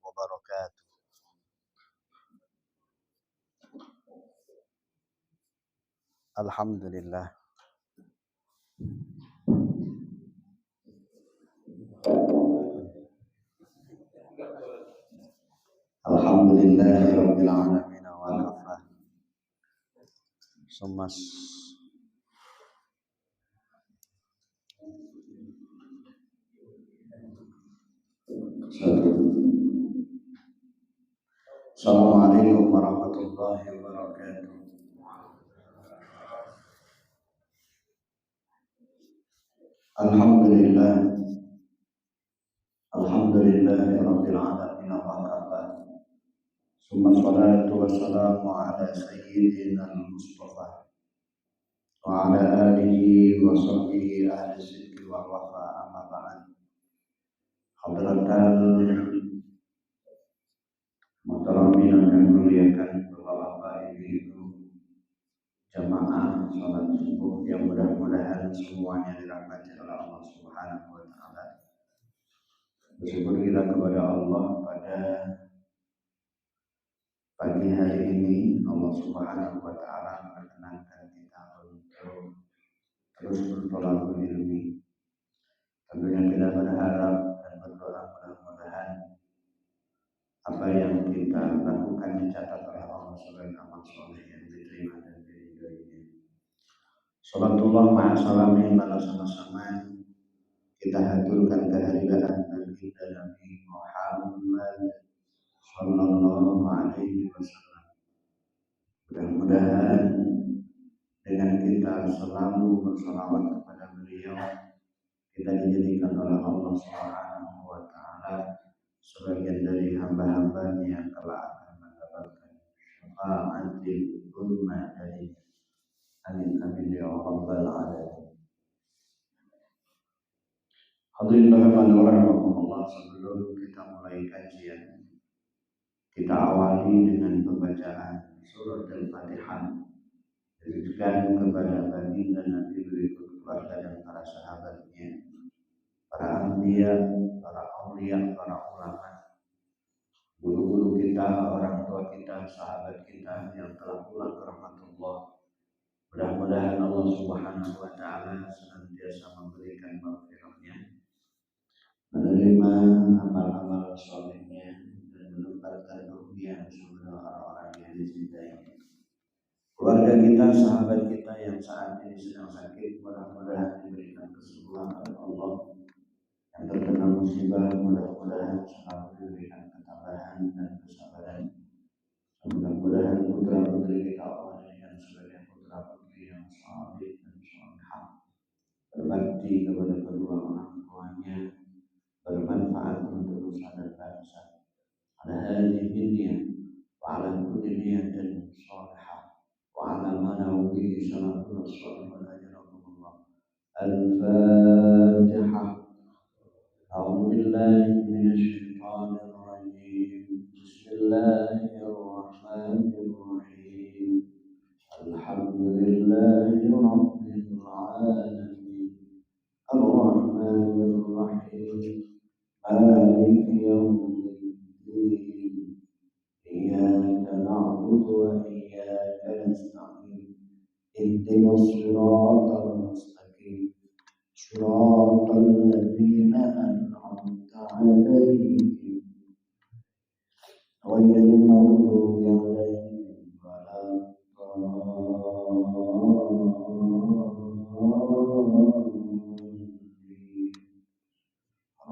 wabarakatuh. Alhamdulillah. Alhamdulillahirabbil alamin wa kafa. Sumas Assalamualaikum warahmatullahi wabarakatuh. Alhamdulillah. Alhamdulillahirabbil alamin wa kafa. Summa salatu wassalamu ala sayyidina al-Mustafa wa ala alihi wa sahbihi ahli sidqi wal wafa, amma ba'd. Hadratal muhtaramin yang muliakan Bapak-bapak, Ibu-ibu, jamaah salat subuh yang mudah-mudahan semuanya dirahmati oleh Allah Subhanahu wa taala. Bersyukur kita kepada Allah pada pagi hari ini Allah Subhanahu wa taala memperkenankan kita untuk terus bertolak ilmi. Tentunya kita berharap dan berdoa mudah-mudahan apa yang kita lakukan dicatat oleh Allah sebagai amal soleh yang diterima dan diridhoi. Salatullah ma'asalamin pada sama-sama kita haturkan kehadiran Nabi Muhammad sallallahu alaihi wasallam. Mudah-mudahan dengan kita selalu bersalawat kepada beliau, kita dijadikan oleh Allah Subhanahu wa taala sebagian dari hamba-hambanya yang kelak akan mendapatkan syafaatul uzma dari amin amin ya rabbal alamin. Hadirin rahimakumullah, sebelum kita mulai kajian, kita awali dengan pembacaan surat Al-Fatihah ditujukan kepada baginda Nabi berikut keluarga dan para sahabatnya, para anbiya, para aulia, para ulama, guru-guru kita, orang tua kita, sahabat kita yang telah pulang ke rahmatullah. Mudah-mudahan Allah Subhanahu wa taala senantiasa memberikan maghfirahnya, menerima amal-amal solehnya, dan menempatkan ruhnya bersama orang-orang yang dicintainya. Keluarga kita, sahabat kita yang saat ini sedang sakit, mudah-mudahan diberikan kesembuhan oleh Allah. Yang terkena musibah, mudah-mudahan selalu diberikan ketabahan dan kesabaran. Mudah-mudahan putra-putri kita Allah jadikan sebagai putra-putri yang saleh dan salihah, berbakti kepada kedua orang tuanya, bermanfaat untuk nusa dan bangsa. Ala hadhihi dunya wa ala kulli niyatin salihah wa ala ma nawi salatu wassalamu alaikum. Al-Fatihah. A'udzu billahi minasy syaithanir rajim. Bismillahirrahmanirrahim. Alhamdulillahi rabbil alamin. Ar-Rahmanir Rahim. Maliki yaumiddin. Iyyaka na'budu wa iyyaka nasta'in. Ihdinas siratal mustaqim. Siratal ladzina an'amta 'alaihim ghairil maghdubi 'alaihim waladdallin.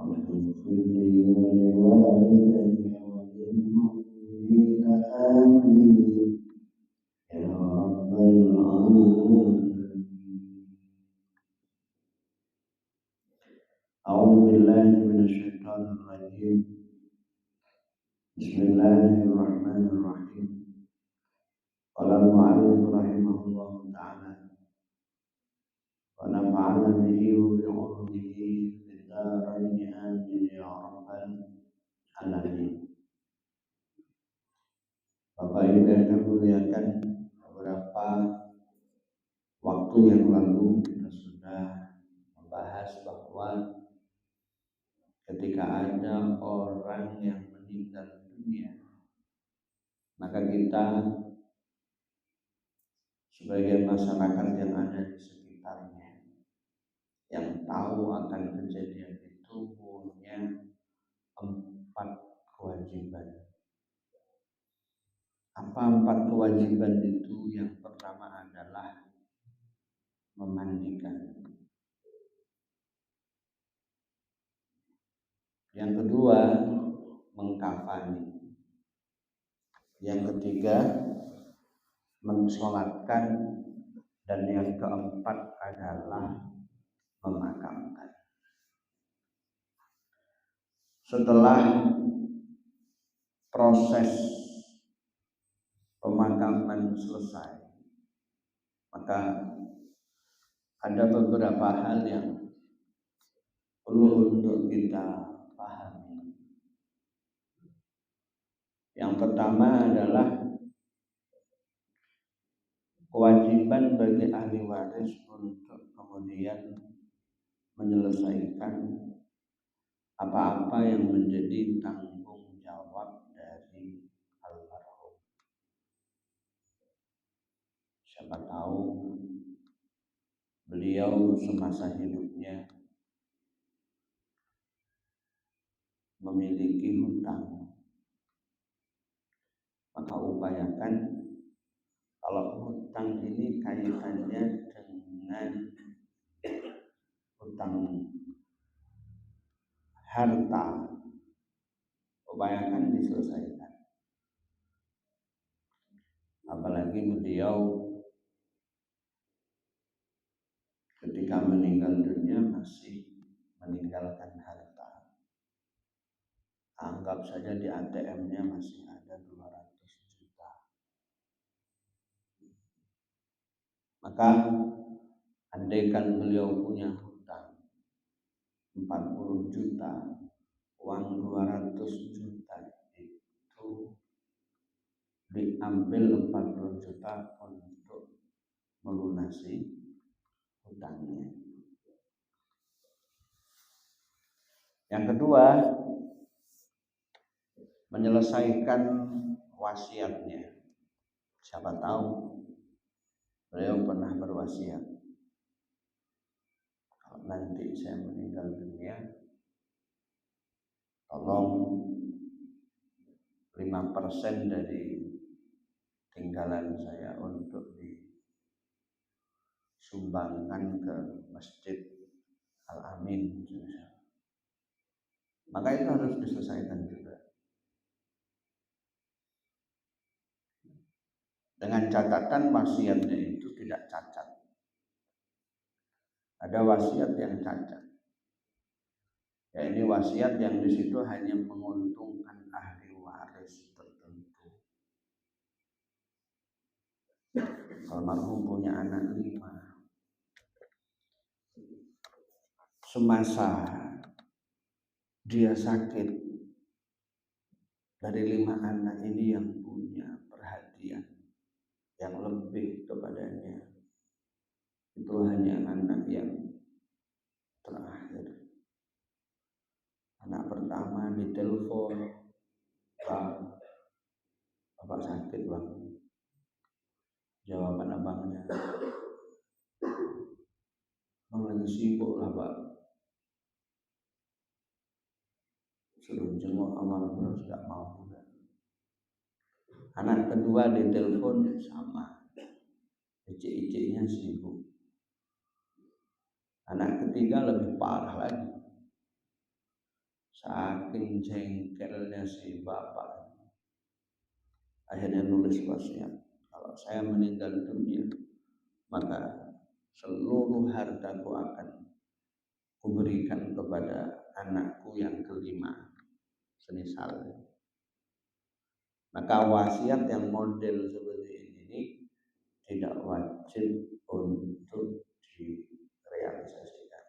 Alhamdulillahi wa liwalidayya wa lil mu'minina amin ya rabbal alamin. A'udzu billahi minasy syaithanir rajim. Bismillahirrahmanirrahim. Qala al-mu'allif rahimahullahu ta'ala wa nafa'ana bihi wa bi 'ulumihi fid dharain amin ya rabbal alamin. Bapak Ibu yang kami muliakan, beberapa waktu yang lalu kita sudah membahas bahwa ketika ada orang yang meninggal dunia, maka kita sebagai masyarakat yang ada di sekitarnya, yang tahu akan kejadian itu, punya 4 kewajiban. Apa 4 kewajiban itu? Yang pertama adalah memandikan. Yang kedua, mengkafani. Yang ketiga, mensolatkan. Dan yang keempat adalah memakamkan. Setelah proses pemakaman selesai, maka ada beberapa hal yang perlu untuk kita pahami. Yang pertama adalah kewajiban bagi ahli waris untuk kemudian menyelesaikan apa-apa yang menjadi tanggung jawab dari almarhum. Siapa tahu beliau semasa hidupnya memiliki hutang, maka upayakan kalau hutang ini kaitannya dengan hutang harta, upayakan diselesaikan. Apalagi beliau ketika meninggal dunia masih meninggalkan harta. Anggap saja di ATM-nya masih ada 200 juta. Maka andaikan beliau punya hutang 40 juta, uang 200 juta itu diambil 40 juta untuk melunasi hutangnya. Yang kedua, menyelesaikan wasiatnya. Siapa tahu beliau pernah berwasiat, kalau nanti saya meninggal dunia, tolong 5% dari tinggalan saya untuk disumbangkan ke Masjid Al-Amin. Maka itu harus diselesaikan juga. Dengan catatan wasiatnya itu tidak cacat. Ada wasiat yang cacat. Ya, ini wasiat yang di situ hanya menguntungkan ahli waris tertentu. Almarhum punya anak 5. Semasa dia sakit, dari 5 anak ini yang punya perhatian yang lebih kepadanya itu hanya anak yang terakhir. Anak pertama ditelepon, "Bang, bapak sakit bang." Jawaban abangnya, "Bang lagi sibuk lah pak, suruh jenguk almarhum tidak mau juga." Anak kedua ditelepon sama, icik-iciknya sibuk. Anak ketiga lebih parah lagi, saking jengkelnya si bapak, akhirnya nulis wasiat, "Kalau saya meninggal dunia, maka seluruh hartaku akan kuberikan kepada anakku yang kelima, semisal." Maka wasiat yang model seperti ini tidak wajib untuk direalisasikan.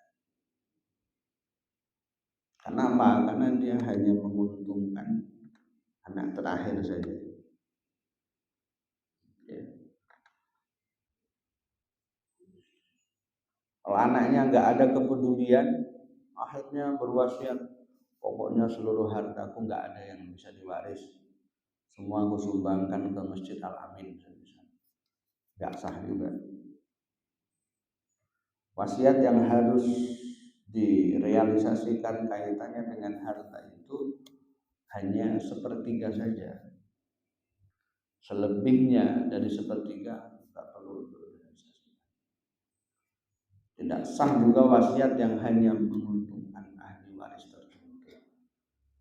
Kenapa? Karena dia hanya menguntungkan anak terakhir saja. Ya. Kalau anaknya nggak ada kepedulian, akhirnya berwasiat, pokoknya seluruh hartaku nggak ada yang bisa diwaris, semua aku sumbangkan ke Masjid Al-Amin, nggak sah juga. Wasiat yang harus direalisasikan kaitannya dengan harta itu hanya sepertiga saja. Selebihnya dari sepertiga tak perlu direalisasikan. Tidak sah juga wasiat yang hanya menguntungkan ahli waris tertentu.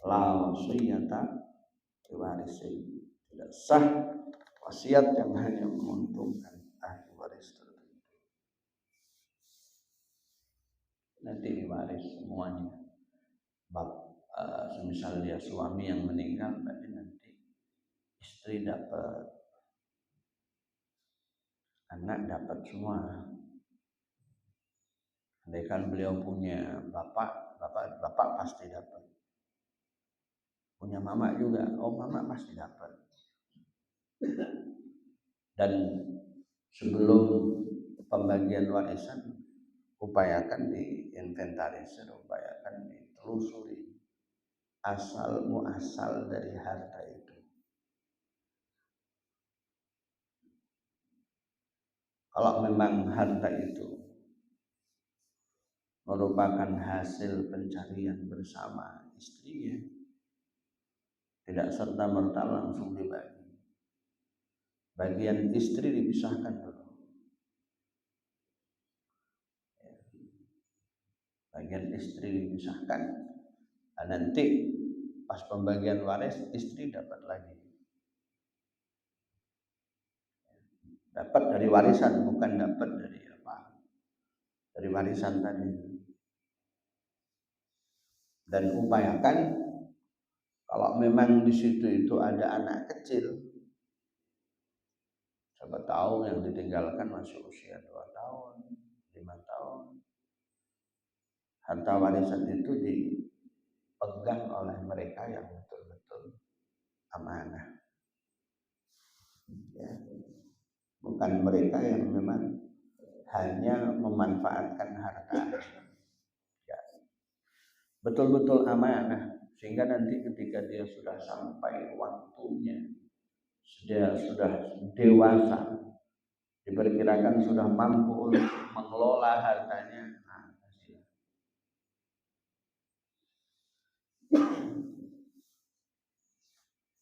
La wasiyata liwarisin. Tidak sah wasiat yang hanya menguntungkan ahli waris tertentu. Nanti diwaris semuanya. Semisal dia suami yang meninggal, berarti nanti istri dapat, anak dapat semua. Andaikan beliau punya bapak pasti dapat. Punya mama juga, mama pasti dapat. Dan sebelum pembagian warisan, upayakan diinventarisir, upayakan ditelusuri asal muasal dari harta itu. Kalau memang harta itu merupakan hasil pencarian bersama istrinya, tidak serta-merta langsung dibagi. Bagian istri dipisahkan dulu. Bagian istri dipisahkan, dan nanti pas pembagian waris istri dapat lagi. Dapat dari warisan, bukan dapat dari apa? Dari warisan tadi. Dan upayakan kalau memang di situ itu ada anak kecil, siapa tahu yang ditinggalkan masih usia 2 tahun, 5 tahun. Harta warisan itu dipegang oleh mereka yang betul-betul amanah. Ya. Bukan mereka yang memang hanya memanfaatkan harta. Ya. Betul-betul amanah, sehingga nanti ketika dia sudah sampai waktunya, dia sudah dewasa, diperkirakan sudah mampu untuk mengelola hartanya.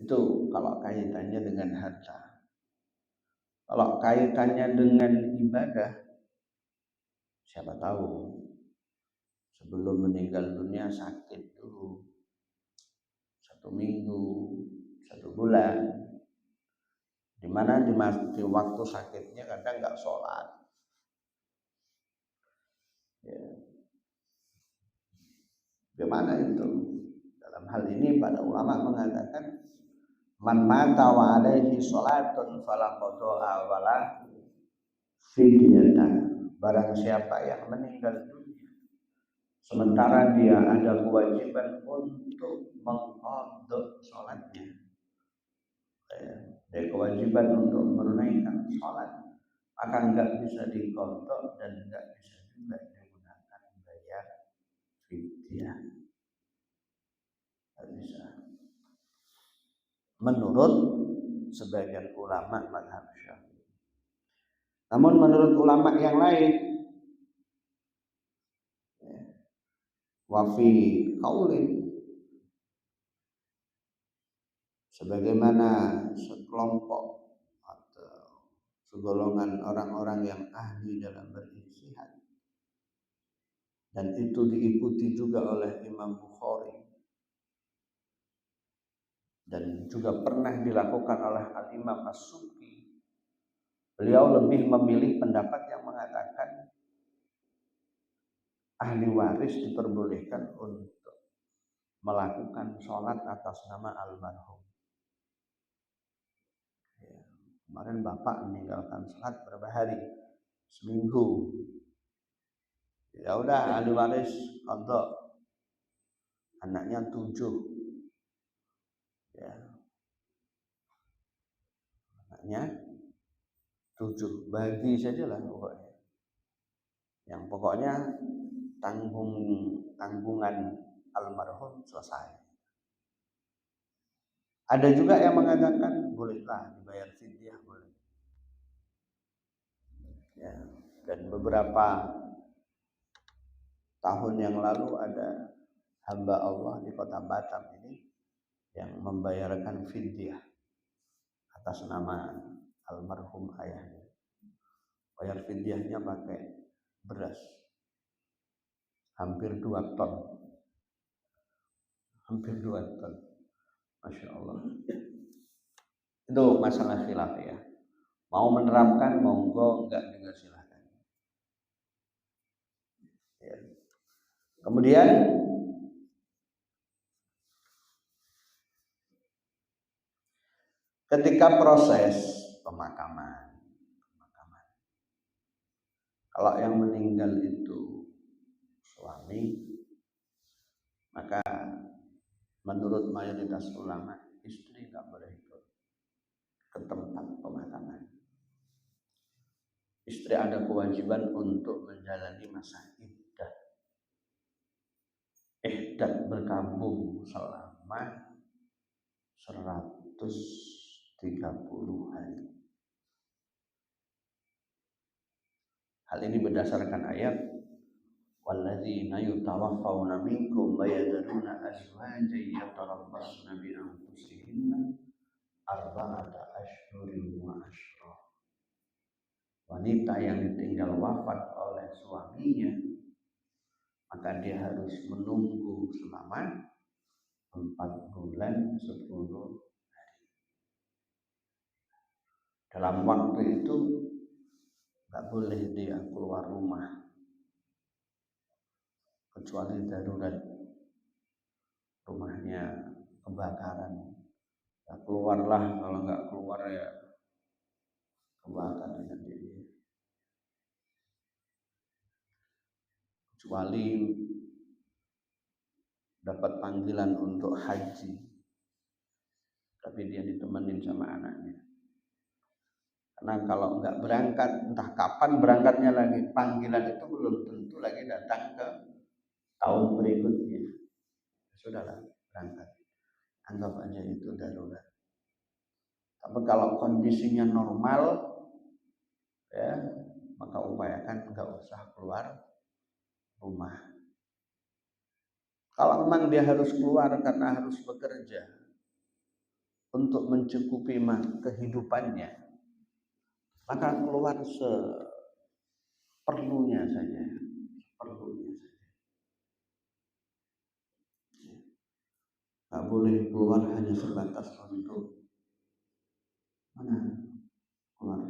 Itu kalau kaitannya dengan harta. Kalau kaitannya dengan ibadah, siapa tahu sebelum meninggal dunia sakit dulu 1 minggu, 1 bulan, dimana di waktu sakitnya kadang nggak sholat. Ya. Bagaimana itu? Dalam hal ini para ulama mengatakan, man mata wa alaihi sholatun fala qada'a wala fidyatan. Barang siapa yang meninggal dunia sementara dia ada kewajiban untuk mengqadha sholatnya, ada kewajiban untuk menunaikan sholat, maka enggak bisa diqadha dan enggak bisa juga digunakan bayar fidyah. Enggak bisa. Menurut sebagian ulama mazhab Syafi'i. Namun menurut ulama yang lain, wa fi qaulin, sebagaimana sekelompok atau segolongan orang-orang yang ahli dalam berijtihad, dan itu diikuti juga oleh Imam Bukhari dan juga pernah dilakukan oleh Al-Imam As-Subki. Beliau lebih memilih pendapat yang mengatakan ahli waris diperbolehkan untuk melakukan sholat atas nama almarhum. Ya, kemarin bapak meninggalkan sholat berapa hari? Seminggu. Ya udah, ahli waris qadha. Anaknya 7. Ya. Anaknya 7, bagi sajalah pokoknya. Yang pokoknya tanggungan almarhum selesai. Ada juga yang mengatakan bolehlah dibayar fidyah, boleh. Ya, dan beberapa tahun yang lalu ada hamba Allah di kota Batam ini yang membayarkan fidyah atas nama almarhum ayahnya. Bayar fidyahnya pakai beras hampir 2 ton. Hampir 2 ton. Masya Allah. Itu masalah khilaf ya. Mau menerapkan monggo, enggak juga silahkan. Ya. Kemudian ketika proses pemakaman, kalau yang meninggal itu suami, maka menurut mayoritas ulama istri nggak boleh ikut ke tempat pemakaman. Istri ada kewajiban untuk menjalani masa iddah. Iddah berkabung selama 130 hari. Hal ini berdasarkan ayat walladzina yutawaffawna minkum wa yadharuna azwajan yatarabbasna bi anfusihinna arba'ata ashhurin wa ashra. Wanita yang ditinggal wafat oleh suaminya, maka dia harus menunggu selama 4 bulan 10 hari. Dalam waktu itu nggak boleh dia keluar rumah kecuali darurat, rumahnya kebakaran. Ya keluarlah, kalau nggak keluar ya kebakaran nanti. Kecuali dapat panggilan untuk haji, tapi dia ditemenin sama anaknya. Karena kalau nggak berangkat, entah kapan berangkatnya lagi, panggilan itu belum tentu lagi datang ke tahun berikutnya. Sudahlah, berangkat. Anggap aja itu darurat. Tapi kalau kondisinya normal, ya maka upayakan nggak usah keluar rumah. Kalau memang dia harus keluar karena harus bekerja untuk mencukupi kehidupannya, maka keluar seperlunya saja, nggak boleh keluar hanya sebatas untuk keluar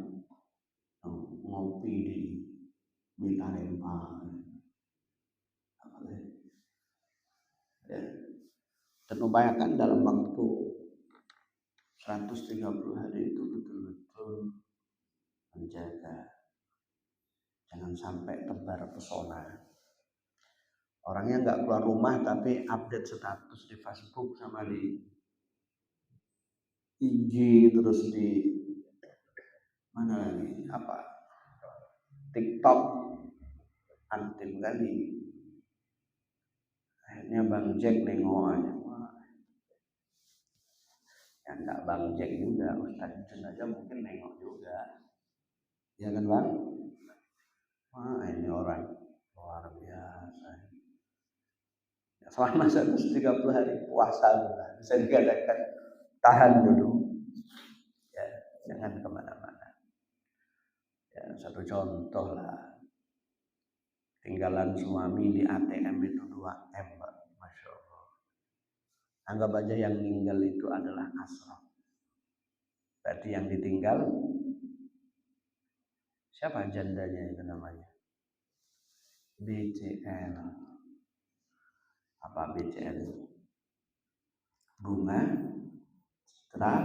ngopi di Mitarempa, ya. Dan upayakan dalam waktu 130 hari itu betul-betul menjaga, jangan sampai tebar pesona. Orangnya nggak keluar rumah tapi update status di Facebook sama di IG, terus di mana lagi, TikTok, antim kali. Akhirnya Bang Jack nengok aja, ya nggak Bang Jack juga, Ustadz Jun aja mungkin nengok juga, ya kan Bang? Wah ini orang luar biasa. Ya, selama 130 hari puasa bisa dikatakan tahan dulu, ya jangan kemana-mana. Ya, satu contoh lah, tinggalan suami di ATM itu 2M, Masya Allah. Anggap aja yang meninggal itu adalah asraf. Berarti yang ditinggal siapa jandanya itu namanya? BCL. Apa BCL itu? Bunga Citra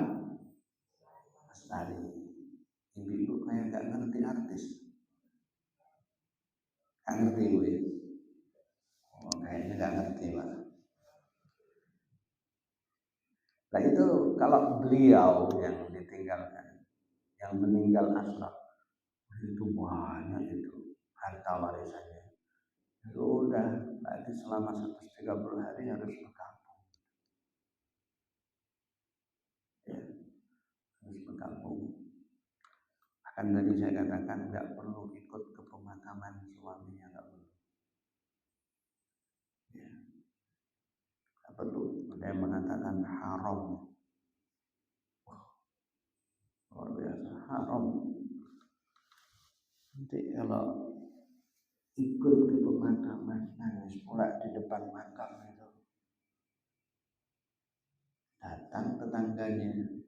Lestari. Ibu kayak gak ngerti artis. Gak ngerti gue. Oh, kayaknya gak ngerti Pak. Nah itu kalau beliau yang ditinggalkan, yang meninggal asraf, itu banyak itu harta warisannya. Itu udah berarti selama 130 hari harus berkampung. Ya, harus berkampung. Akan tadi saya katakan nggak perlu ikut ke pemakaman suaminya, nggak perlu. Ya, nggak perlu. Ada yang mengatakan haram. Wah, luar biasa, haram. Nanti kalau ikut ke pemakaman nangis pula di depan makam itu, datang tetangganya,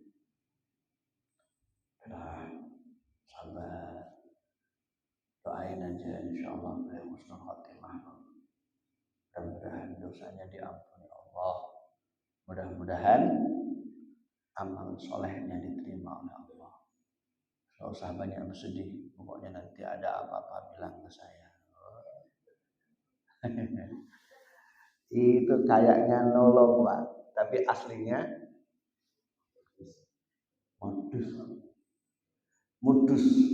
udah sabar, doain aja insyaallah beliau husnul khotimah. Mudah-mudahan dosanya diampuni Allah, mudah-mudahan amal solehnya diterima oleh Allah. Gak usah banyak bersedih, pokoknya nanti ada apa-apa bilang ke saya. Itu kayaknya nolong Pak, tapi aslinya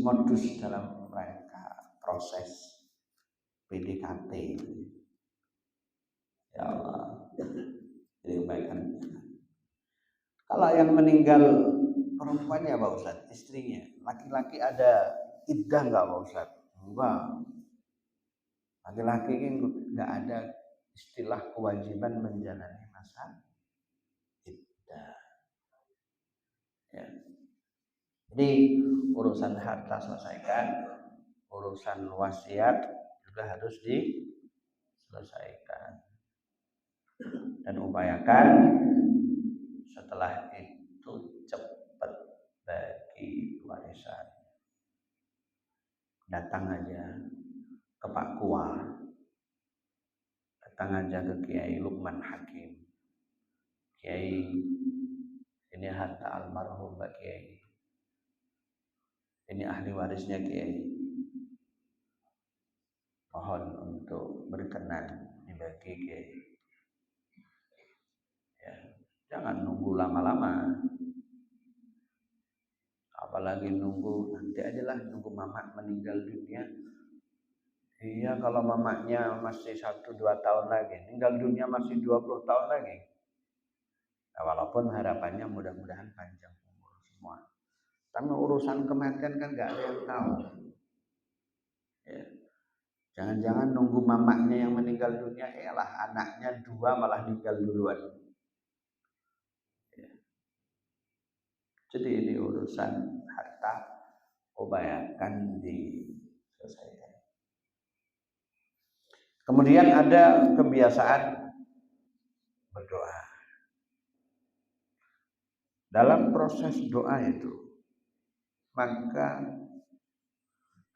modus dalam rangka proses PDKT. Ya Allah, jadi kebaikan. Kalau yang meninggal perempuannya Pak Ustadz, istrinya, laki-laki ada iddah nggak Pak Ustadz? Enggak. Laki-laki ini nggak ada istilah kewajiban menjalani masa iddah. Ya. Jadi urusan harta selesaikan, urusan wasiat juga harus diselesaikan. Dan upayakan setelah itu cepat bagi warisan. Datang aja ke Pak Kuar, datang aja ke Kiai Lukman Hakim. Kiai, ini harta almarhum Pak Kiai, ini ahli warisnya Kiai, mohon untuk berkenan dibagi Kiai. Ya, jangan nunggu lama-lama, apalagi nunggu nanti aja lah, nunggu mamak meninggal dunia. Iya, kalau mamaknya masih 1-2 tahun lagi, meninggal dunia masih 20 tahun lagi. Nah, walaupun harapannya mudah-mudahan panjang umur semua. Karena urusan kematian kan nggak ada yang tahu. Ya. Jangan-jangan nunggu mamaknya yang meninggal dunia, lah anaknya 2 malah meninggal duluan. Ya. Jadi ini urusan harta, upayakan diselesaikan. Kemudian ada kebiasaan berdoa. Dalam proses doa itu, maka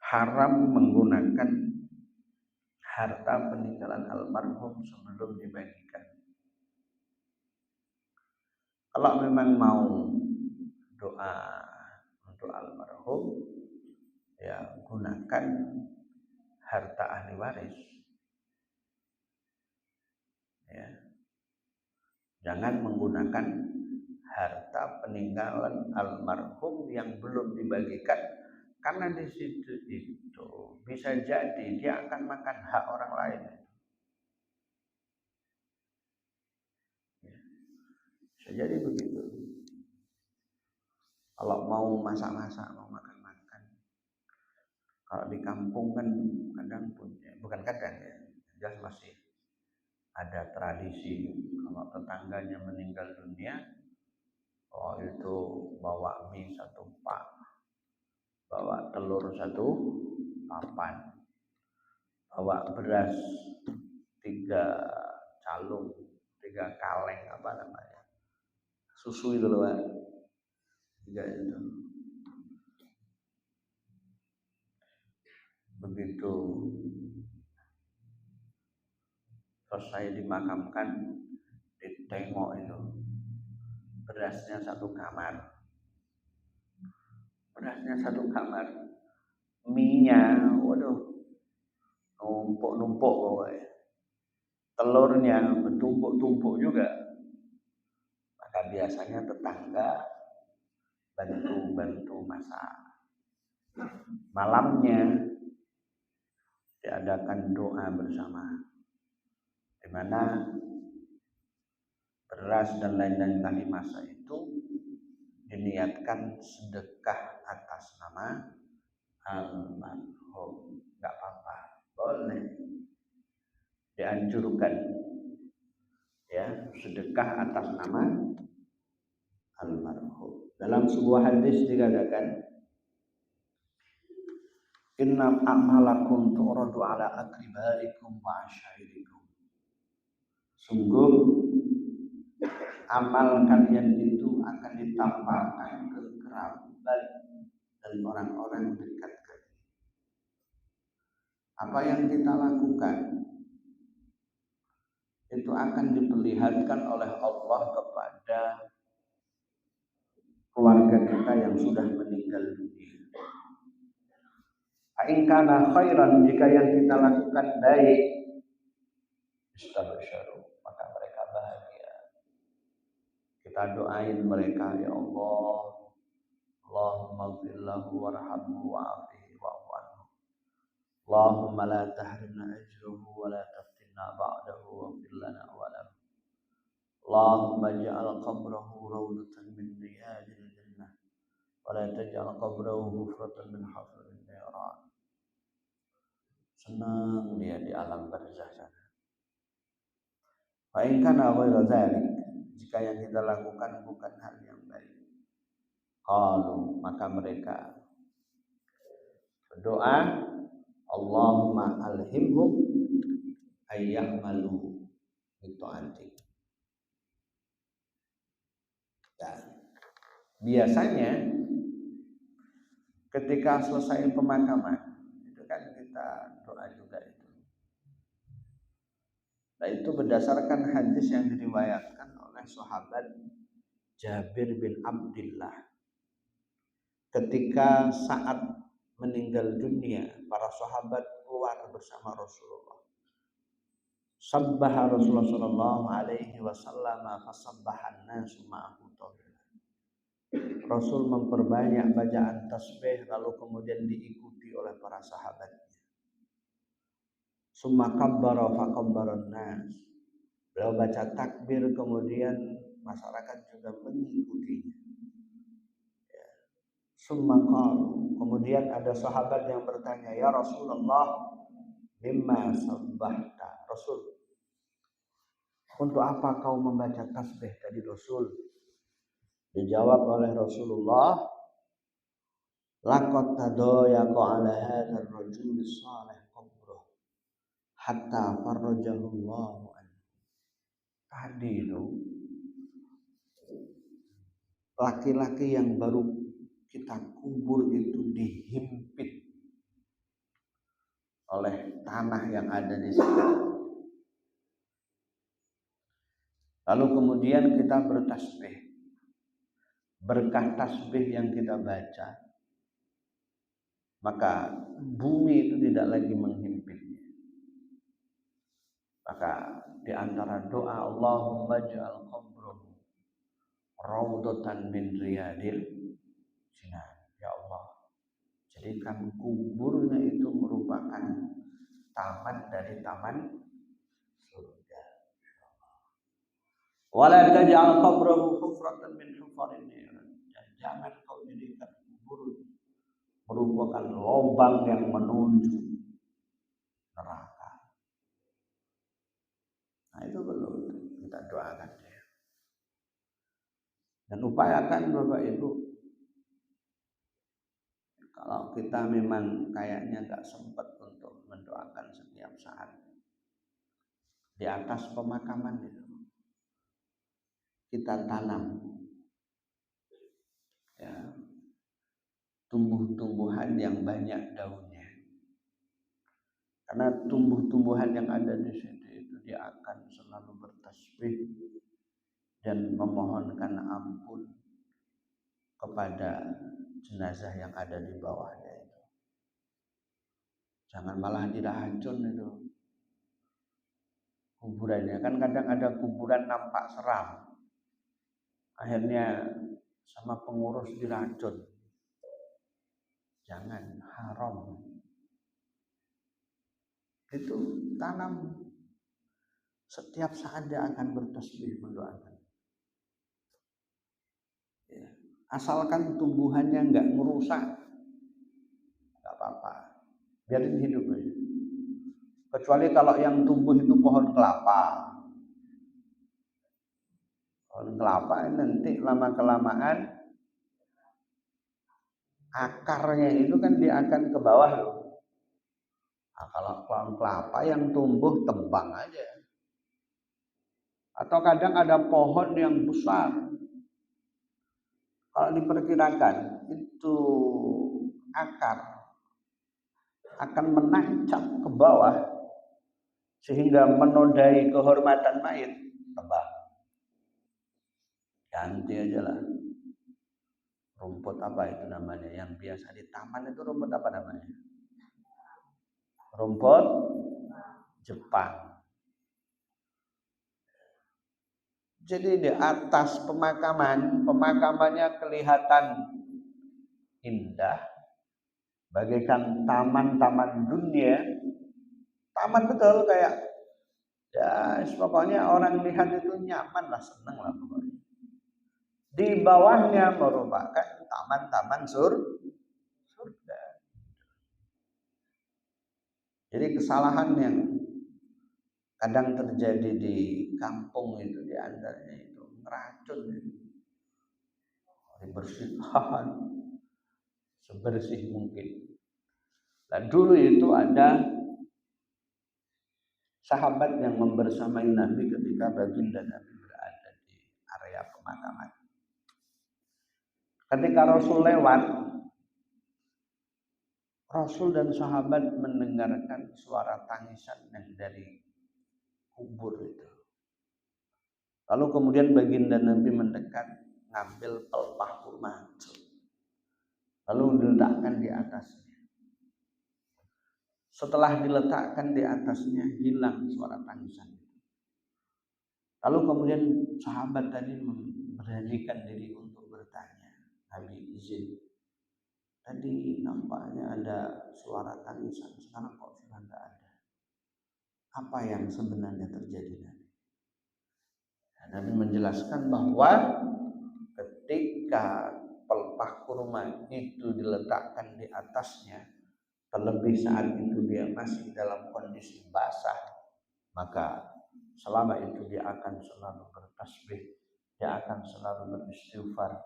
haram menggunakan harta peninggalan almarhum sebelum dibagikan. Kalau memang mau doa untuk almarhum, ya gunakan harta ahli waris. Ya. Jangan menggunakan harta peninggalan almarhum yang belum dibagikan, karena di situ itu bisa jadi dia akan makan hak orang lain. Ya. Bisa jadi begitu. Kalau mau masak-masak, mau makan-makan, kalau di kampung kan kadang punya, bukan kadang ya, jelas masih ada tradisi kalau tetangganya meninggal dunia, oh itu bawa mie 1 pak, bawa telur 1 papan, bawa beras 3 calung, 3 kaleng, apa namanya, susu itu loh Pak, 3 itu. Begitu selesai dimakamkan, ditengok itu berasnya 1 kamar, berasnya 1 kamar, mie-nya, waduh, numpuk-numpuk pokoknya, telurnya bertumpuk-tumpuk juga. Maka biasanya tetangga bantu masak. Malamnya diadakan doa bersama. mana beras dan lain-lain tali masa itu diniatkan sedekah atas nama almarhum. Nggak apa-apa, boleh, dianjurkan ya sedekah atas nama almarhum. Dalam sebuah hadis dikatakan, inna a'malakum tu'radu ala aqribaikum wa ashairikum. Sungguh amal kalian itu akan ditampakkan ke kerabat dan orang-orang dekat kalian. Apa yang kita lakukan itu akan diperlihatkan oleh Allah kepada keluarga kita yang sudah meninggal dunia. In kana khairan, jika yang kita lakukan baik, istabsyaru, maka mereka bahagia. Kita doain mereka, ya Allah, Allahumma ighfir lahu warhamhu wa'afihi wa'fu anhu. Allahumma la tahrimna ajruhu wa la taftinna ba'dahu waghfir lana wa lahu. Allahumma ij'al qabrahu rawdatan min riyadil jannah wa la taj'al qabrahu hufratan min hafril niran. Senang dia di alam barzah sana. Fa in kana ghairu dzalik, jika yang kita lakukan bukan hal yang baik, qalu, maka mereka berdoa, Allahumma alhimhum ayyamalu bi ta'atik. Dan biasanya ketika selesai pemakaman itu kan kita doa juga itu. Nah, itu berdasarkan hadis yang diriwayatkan oleh sahabat Jabir bin Abdullah. Ketika saat meninggal dunia, para sahabat keluar bersama Rasulullah. Sabbaha Rasulullah sallallahu alaihi wasallam fasabbahan nasu ma'ahu. Rasul memperbanyak bacaan tasbih lalu kemudian diikuti oleh para sahabatnya. Summa kabbara faqabbaran nas. Beliau baca takbir kemudian masyarakat juga mengikutinya. Ya. Summa qalu, kemudian ada sahabat yang bertanya, ya Rasulullah, mimma sabbahta? Rasul, untuk apa kau membaca tasbih tadi Rasul? Dijawab oleh Rasulullah, laqad tadayaqa ala hadzal rajul salih qabruh hatta farrajahu Allah anhu. Tadi itu laki-laki yang baru kita kubur itu dihimpit oleh tanah yang ada di sana. Lalu kemudian kita bertasbih. Berkah tasbih yang kita baca, maka bumi itu tidak lagi menghimpitnya. Maka di antara doa, Allahumma ij'al qabrahu rawdatan min riyadil jinan. Ya Allah, jadikan kuburnya itu merupakan taman dari taman surga. Wala taj'al qabrahu hufratan min hufarin niran. Jangan kau jadikan kubur merupakan lubang yang menuju neraka. Nah, itu perlu kita doakan ya. Dan upayakan Bapak Ibu, kalau kita memang kayaknya gak sempat untuk mendoakan setiap saat, di atas pemakaman itu kita tanam ya tumbuh-tumbuhan yang banyak daunnya. Karena tumbuh-tumbuhan yang ada di situ itu dia akan selalu bertasbih dan memohonkan ampun kepada jenazah yang ada di bawahnya itu. Jangan malah diracun itu kuburannya. Kan kadang ada kuburan nampak seram, akhirnya sama pengurus diracun. Jangan, haram. Itu tanam Setiap saat dia akan bertasbih mendoakan. Ya. Asalkan tumbuhannya nggak merusak, nggak apa-apa. Biarin hidup aja. Kecuali kalau yang tumbuh itu pohon kelapa. Pohon kelapa nanti lama-kelamaan akarnya itu kan dia akan ke bawah loh. Nah, kalau pohon kelapa yang tumbuh tebang aja. Atau kadang ada pohon yang besar. Kalau diperkirakan itu akar akan menancap ke bawah sehingga menodai kehormatan mayit, tebang. Ganti aja lah. Rumput apa itu namanya? Yang biasa di taman itu rumput apa namanya? Rumput Jepang. Jadi di atas pemakamannya kelihatan indah, bagaikan taman-taman dunia. Taman betul kayak ya pokoknya orang lihat itu nyaman lah, seneng lah pokoknya. Di bawahnya merupakan taman-taman surga. Jadi kesalahan yang kadang terjadi di kampung itu di antaranya itu ngeracun, dibersihkan sebersih mungkin. Dan dulu itu ada sahabat yang membersamai Nabi ketika baginda Nabi berada di area pemakaman. Ketika Rasul lewat, Rasul dan sahabat mendengarkan suara tangisan yang dari kubur itu. Lalu kemudian baginda Nabi mendekat, ngambil pelepah kurma, lalu diletakkan di atasnya. Setelah diletakkan di atasnya, hilang suara tangisan. Lalu kemudian sahabat tadi memberanikan diri untuk bertanya, Nabi izin. Tadi nampaknya ada suara tangisan, sekarang kok sudah tidak ada. Apa yang sebenarnya terjadi, Nabi? Nabi menjelaskan bahwa ketika pelepah kurma itu diletakkan di atasnya, terlebih saat itu dia masih dalam kondisi basah, maka selama itu dia akan selalu bertasbih, dia akan selalu beristighfar,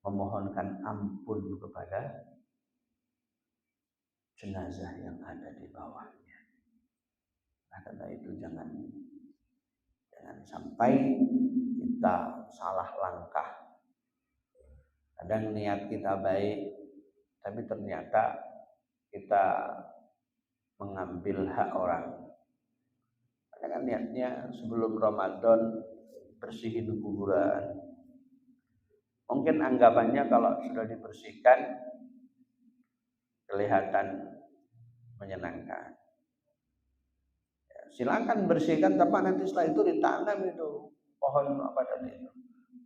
memohonkan ampun kepada jenazah yang ada di bawahnya. Nah, karena itu jangan sampai kita salah langkah. Kadang niat kita baik, tapi ternyata kita mengambil hak orang. Karena kan niatnya sebelum Ramadan bersihin kuburan. Mungkin anggapannya kalau sudah dibersihkan kelihatan menyenangkan. Ya, silakan bersihkan, tapi nanti setelah itu ditanam itu pohon apa tadi itu,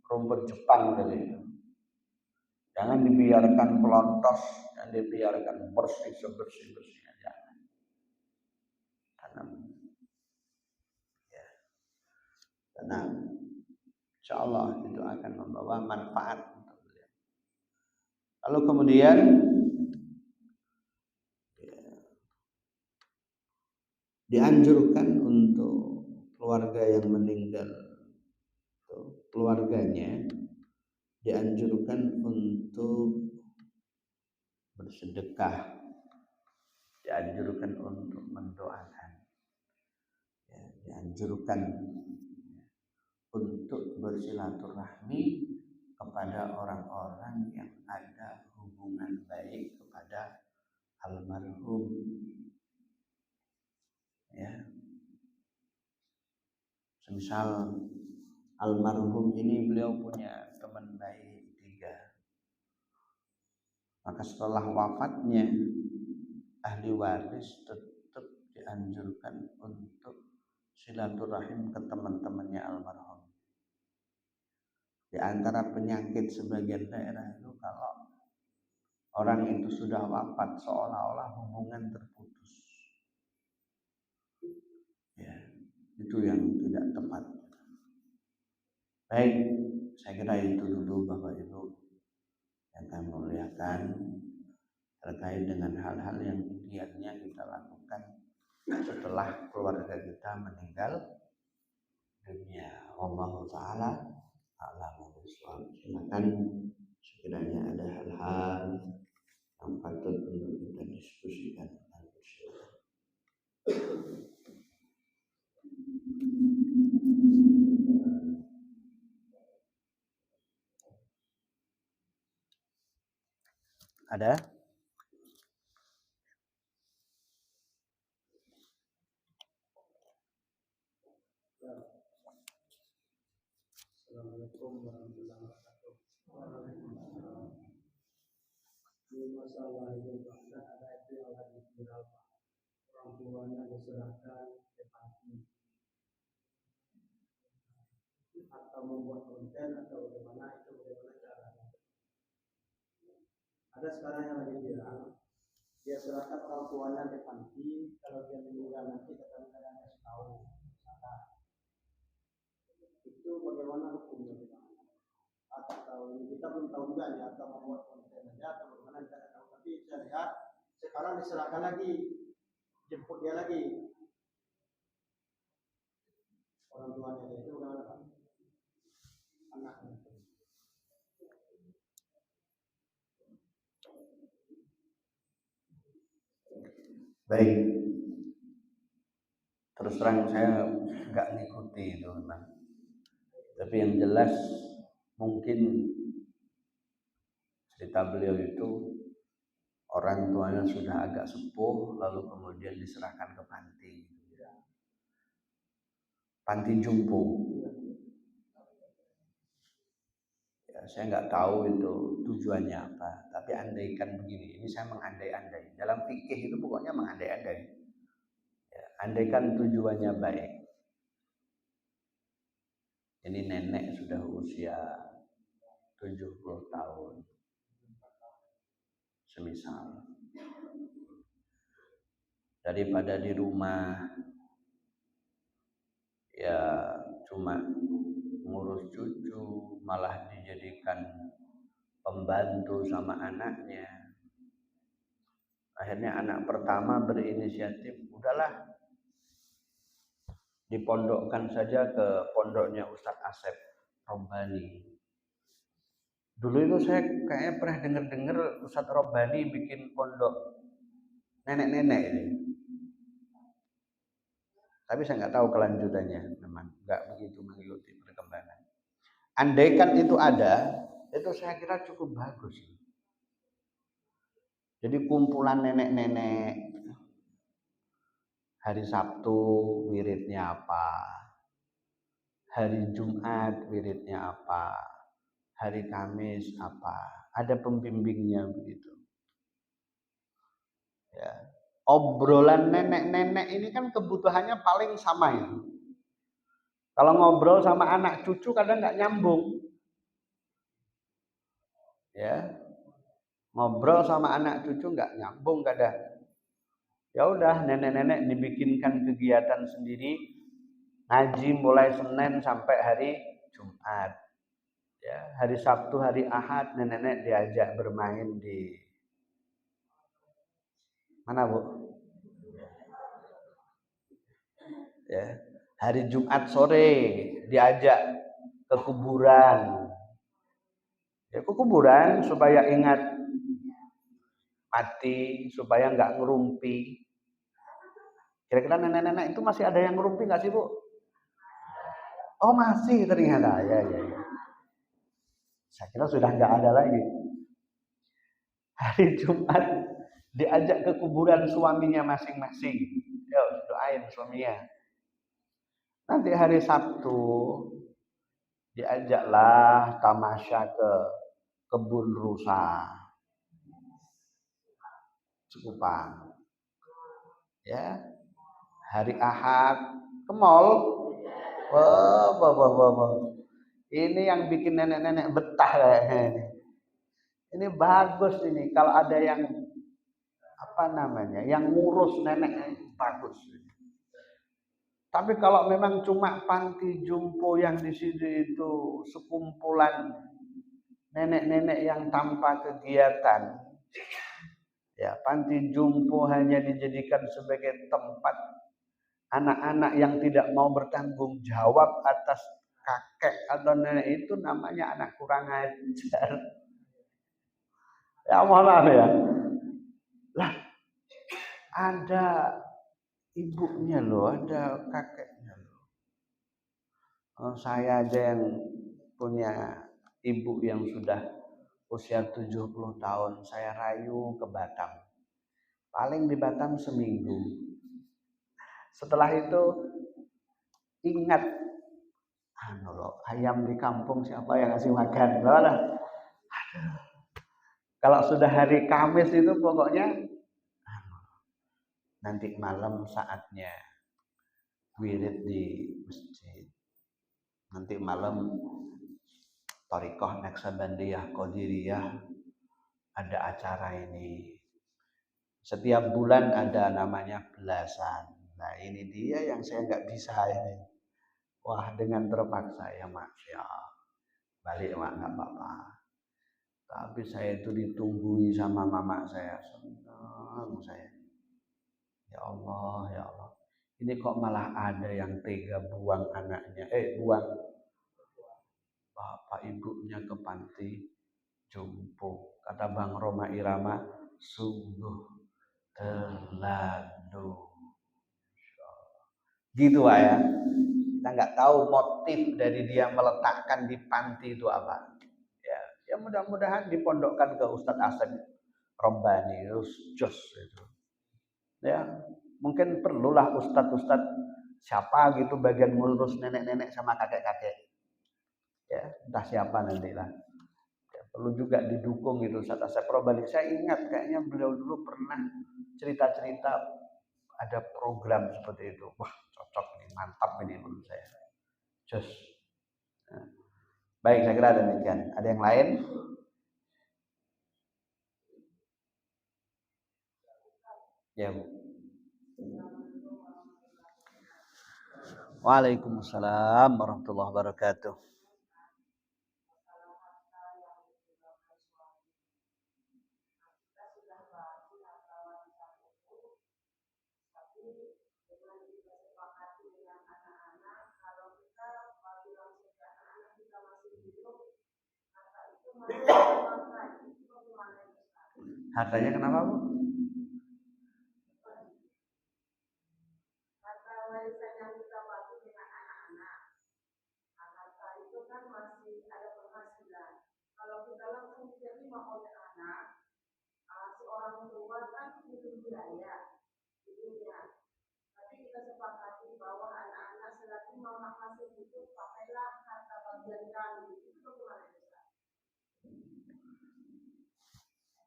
rumput Jepang tadi itu. Jangan dibiarkan pelontos, dan dibiarkan bersih sebersih-bersihnya. Jangan. Tanam. Ya. Tanam. Insya Allah itu akan membawa manfaat untuk beliau. Lalu kemudian dianjurkan untuk keluarga yang meninggal, keluarganya dianjurkan untuk bersedekah, dianjurkan untuk mendoakan, ya, dianjurkan untuk bersilaturahmi kepada orang-orang yang ada hubungan baik kepada almarhum. Ya, semisal almarhum ini beliau punya teman baik 3, maka setelah wafatnya ahli waris tetap dianjurkan untuk silaturahim ke teman-temannya almarhum. Di antara penyakit sebagian daerah itu kalau orang itu sudah wafat seolah-olah hubungan terputus. Ya, cucu yang tidak tepat. Baik, saya kira itu dulu Bapak Ibu yang kami muliakan terkait dengan hal-hal yang idealnya kita lakukan setelah keluarga kita meninggal dunia. Allah Ta'ala a'lamu bishawab. Silakan sekiranya ada hal-hal yang patut untuk kita diskusikan. Ada? Assalamualaikum warahmatullahi wabarakatuh. Ini masalah yang ada itu yang lagi viral, orang tuanya diserahkan ke panti atau membuat konten atau bagaimana caranya. Ada sekarang yang lagi viral, dia serahkan orang tuanya ke panti, kalau dia meninggal nanti kadang-kadang kasih tahu sana. Itu bagaimana hukumnya? Atau kita belum tahu juga ya, atau membuat konten aja atau bagaimana kita tidak tahu. Tapi saya lihat sekarang diserahkan lagi, jemput dia lagi orang tuanya. Itu bagaimana Pak? Anaknya. Baik, terus terang saya nggak ngikuti itu memang. Tapi yang jelas mungkin cerita beliau itu orang tuanya sudah agak sepuh lalu kemudian diserahkan ke panti. Panti jompo. Ya, saya nggak tahu itu tujuannya apa. Tapi andaikan begini, ini saya mengandai-andai. Dalam fikih itu pokoknya mengandai-andai. Ya, andaikan tujuannya baik. Ini nenek sudah usia 70 tahun. Semisal. Daripada di rumah ya cuma ngurus cucu, malah dijadikan pembantu sama anaknya. Akhirnya anak pertama berinisiatif, udahlah dipondokkan saja ke pondoknya Ustadz Asep Robbani. Dulu itu saya kayaknya pernah dengar Ustadz Robbani bikin pondok nenek-nenek ini. Tapi saya nggak tahu kelanjutannya, memang nggak begitu mengikuti perkembangan. Andaikan itu ada, itu saya kira cukup bagus. Jadi kumpulan nenek-nenek, hari Sabtu wiridnya apa, hari Jumat wiridnya apa, hari Kamis apa, ada pembimbingnya begitu. Ya. Obrolan nenek-nenek ini kan kebutuhannya paling sama itu. Kalau ngobrol sama anak cucu kadang nggak nyambung. Ya, ngobrol sama anak cucu nggak nyambung kadang. Ya udah, nenek-nenek dibikinkan kegiatan sendiri, ngaji mulai Senin sampai hari Jumat. Ya, hari Sabtu, hari Ahad nenek-nenek diajak bermain di mana Bu? Ya, hari Jumat sore diajak ke kuburan. Ya, ke kuburan supaya ingat mati, supaya nggak ngerumpi. Kira-kira nenek-nenek itu masih ada yang ngerumpi nggak sih Bu? Oh masih ternyata, ya. Saya kira sudah nggak ada lagi. Hari Jumat diajak ke kuburan suaminya masing-masing. Yo, doain suaminya. Nanti hari Sabtu diajaklah tamasya ke kebun rusa Cikupang. Ya. Hari Ahad ke mall. Wah. Ini yang bikin nenek-nenek betah kayaknya ini. Ini bagus ini kalau ada yang apa namanya, yang ngurus nenek bagus. Tapi kalau memang cuma panti jompo yang di sini itu sekumpulan nenek-nenek yang tanpa kegiatan, ya panti jompo hanya dijadikan sebagai tempat anak-anak yang tidak mau bertanggung jawab atas kakek atau nenek, itu namanya anak kurang ajar. Ya maaf ya. Lah, ada ibunya loh, ada kakeknya loh. Saya aja yang punya ibu yang sudah usia 70 tahun, saya rayu ke Batam. Paling di Batam seminggu. Setelah itu ingat, ayam di kampung siapa yang ngasih makan? Loh, kalau sudah hari Kamis itu pokoknya nanti malam saatnya wirid di masjid. Nanti malam Thariqah Naksabandiyah Qadiriyah ada acara ini. Setiap bulan ada namanya belasan. Nah ini dia yang saya nggak bisa ini. Wah dengan terpaksa ya mak, ya balik mak nggak apa-apa. Tapi saya itu ditunggui sama mama saya, senang saya. Ya Allah, ya Allah. Ini kok malah ada yang tega buang anaknya, buang bapak ibunya ke panti jompo. Kata Bang Roma Irama, sungguh terlalu. Gitu Pak ya. Kita nggak tahu motif dari dia meletakkan di panti itu apa. Ya mudah-mudahan dipondokkan ke Ustadz Asep Robbani, Jos itu. Ya, mungkin perlulah ustadz siapa gitu bagian ngurus nenek-nenek sama kakek-kakek. Ya, entah siapa nantilah. Ya, perlu juga didukung gitu Ustadz Asep Robbani. Saya ingat kayaknya beliau dulu pernah cerita-cerita ada program seperti itu. Wah, cocok nih, mantap ini menurut saya. Jos. Nah, baik, saya kira demikian. Ada yang lain? Ya, Bu. Waalaikumsalam warahmatullahi wabarakatuh. Hartanya kenapa Bu? Harta warisan yang kita bagi dengan anak-anak. Harta itu kan masih ada penghasilan. Kalau kita langsung diterima oleh anak, si orang tua kan butuh biaya di dunia. Tapi kita sepakati bahwa anak-anak selagi mama masih hidup, pakailah harta bagian kami. Itu bagaimana?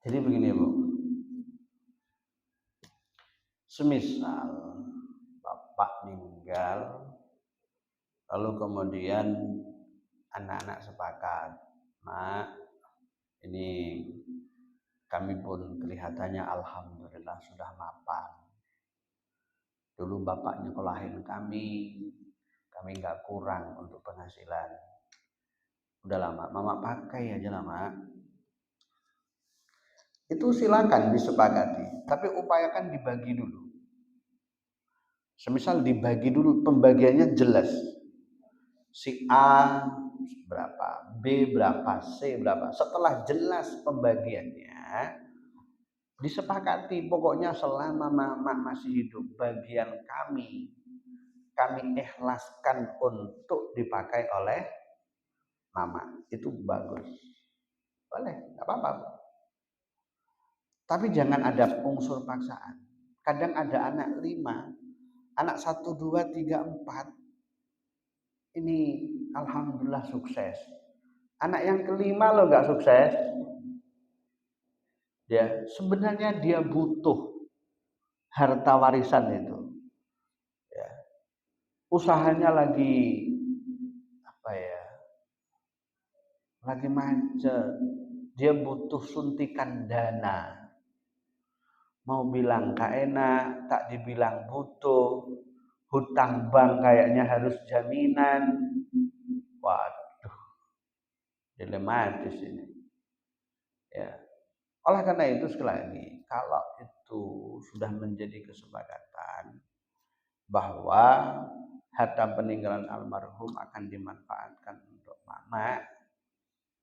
Jadi begini Bu, semisal bapak meninggal, lalu kemudian anak-anak sepakat, mak, ini kami pun kelihatannya alhamdulillah sudah mapan. Dulu bapak nyekolahin kami nggak kurang untuk penghasilan. Udah lama, mama pakai aja lah mak. Itu silakan disepakati, tapi upayakan dibagi dulu. Semisal dibagi dulu, pembagiannya jelas. Si A berapa, B berapa, C berapa. Setelah jelas pembagiannya, disepakati pokoknya selama mama masih hidup, bagian kami ikhlaskan untuk dipakai oleh mama. Itu bagus. Boleh, nggak apa-apa. Tapi jangan ada unsur paksaan. Kadang ada anak 5, anak 1, 2, 3, 4. Ini alhamdulillah sukses. Anak yang kelima lo nggak sukses. Ya, sebenarnya dia butuh harta warisan itu. Ya. Usahanya lagi lagi macet. Dia butuh suntikan dana. Mau bilang gak enak, tak dibilang butuh. hutang bank kayaknya harus jaminan. Waduh, dilematis ini. Ya. Oleh karena itu sekali lagi, kalau itu sudah menjadi kesepakatan bahwa harta peninggalan almarhum akan dimanfaatkan untuk mama,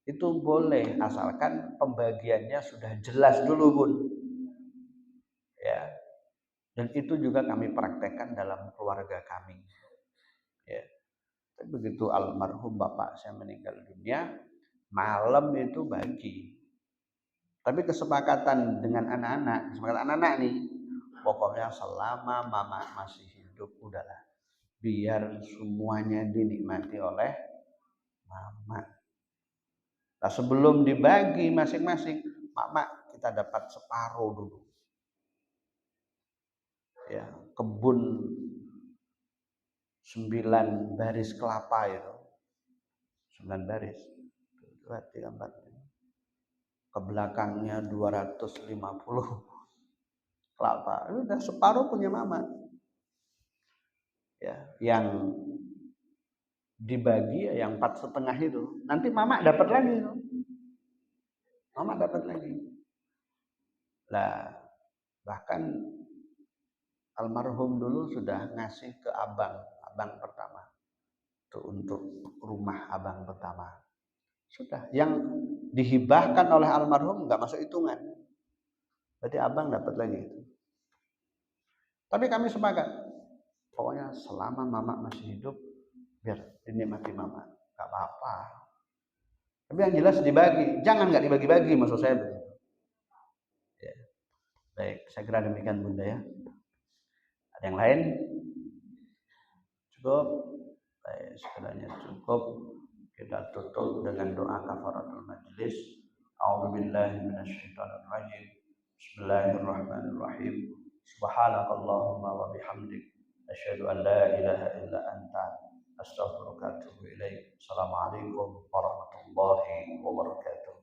itu boleh asalkan pembagiannya sudah jelas dulu, Bun. Ya. Dan itu juga kami praktekkan dalam keluarga kami. Ya. Begitu almarhum bapak saya meninggal dunia, malam itu bagi. Tapi kesepakatan dengan anak-anak, kesepakatan anak-anak nih, pokoknya selama mama masih hidup udahlah, biar semuanya dinikmati oleh mama. Nah, sebelum dibagi masing-masing, mama kita dapat separuh dulu. Ya, kebun 9 baris kelapa itu. 9 baris. 2, 3, 4. Ke belakangnya 250 kelapa. Itu udah separuh punya mama. Ya, yang dibagi yang 4,5 itu. Nanti mama dapat lagi. Mama dapat lagi. Lah, bahkan almarhum dulu sudah ngasih ke abang pertama. Itu untuk rumah abang pertama. Sudah, yang dihibahkan oleh almarhum nggak masuk hitungan. Berarti abang dapat lagi itu. Tapi kami sepakat, pokoknya selama mama masih hidup, biar dinikmati mama, nggak apa-apa. Tapi yang jelas dibagi, jangan nggak dibagi-bagi, maksud saya begitu. Ya. Baik, saya kira demikian Bunda ya. Ada yang lain? Cukup? Baik, sekiranya cukup. Kita tutup dengan doa kafaratul majlis. A'udzubillahi minasyaitonirrajim. Bismillahirrahmanirrahim. Subhanakallahumma wa bihamdik, asyhadu an la ilaha illa anta, astaghfiruka wa atubu ilaik. Assalamualaikum warahmatullahi wabarakatuh.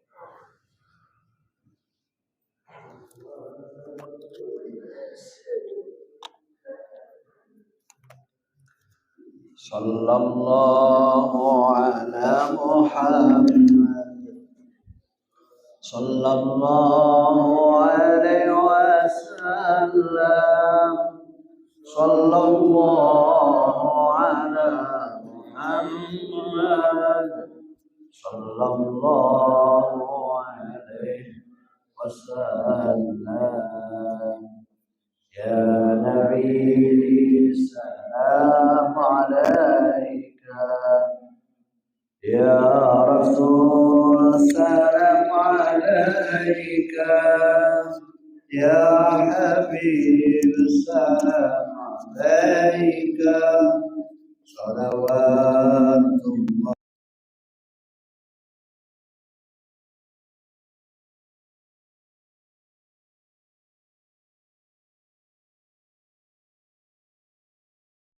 Sallallahu ala Muhammad, sallallahu alaihi wasallam, sallallahu ala Muhammad, sallallahu alaihi wasallam. Ya Nabi salam alaika, ya Rasul salam alaika, ya Habib salam alaika, salawat